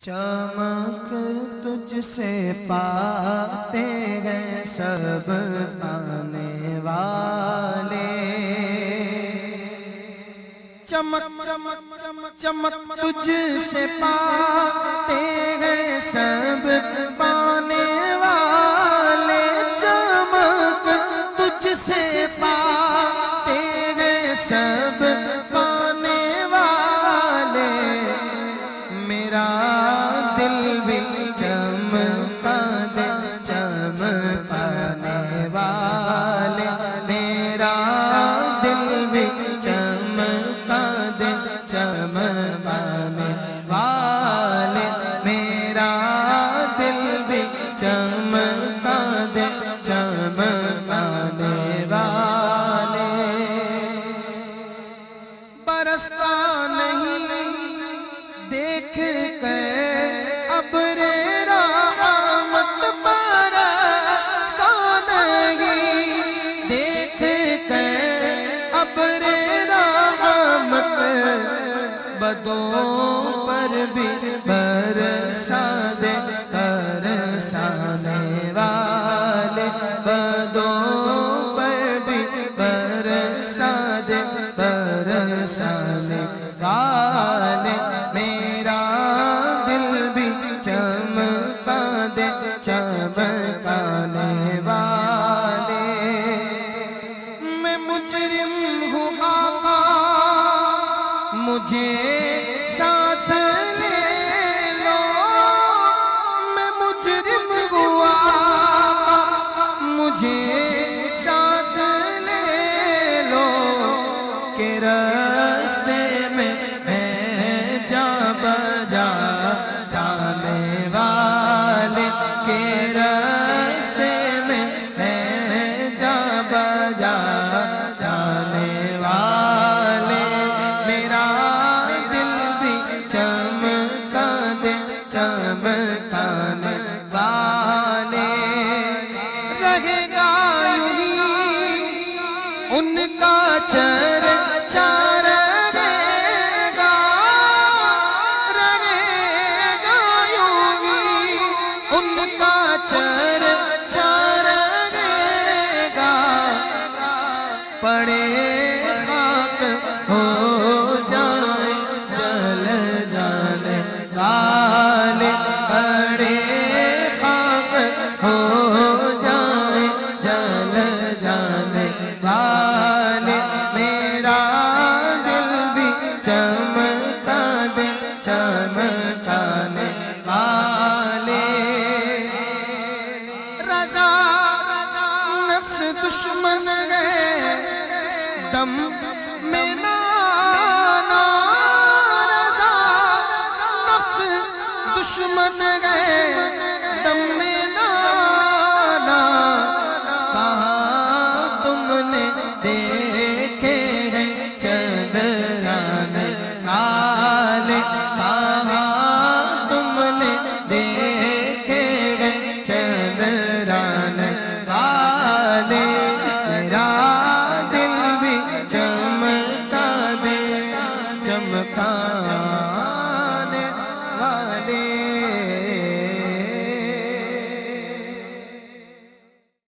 چمک تجھ سے پاتے ہیں سب آنے والے، چمک چمک چمک چمک تجھ سے پاتے ہیں سب پانے والے، چمک تجھ سے پاتے ہیں سب پانے والے، میرا دل بھی چمکا دے چمکانے والے، میرا دل بھی چمکا دے چمکانے والے، میرا دل بھی چمکا دے چمکانے والے، برستا نہیں دیکھ کر ابر رحمت، برستا نہیں دیکھ کر ابر رحمت، بدوں پر بھی برسا دے برسانے والے، بدوں پر بھی برسا دے برسانے والے، میرا دل بھی چمکا دے چمکانے والے، میں مجرم ہوں آقا مجھے ساتھ لے لو، میں مجرم ہوں آقا مجھے ساتھ لے لو، کہ راستے میں ہے جا بجا جانے والے، کہ راستے میں ہے جا بجا جانے والے، میرا دل بھی چمکا دے چمکانے والے، رہے گا یوں ہی ان کا چرچا رہے گا، رہے گا یوں ہی ان کا چرچا رہے گا، پڑے خاک ہو جائے جل جانے والے، پڑے خاک ہو جائے جل جانے والے، میرا دل بھی چمکا دے چمکانے والے، رضا نفس دشمن ہے دم میں نانا، رضا نفس دشمن ہے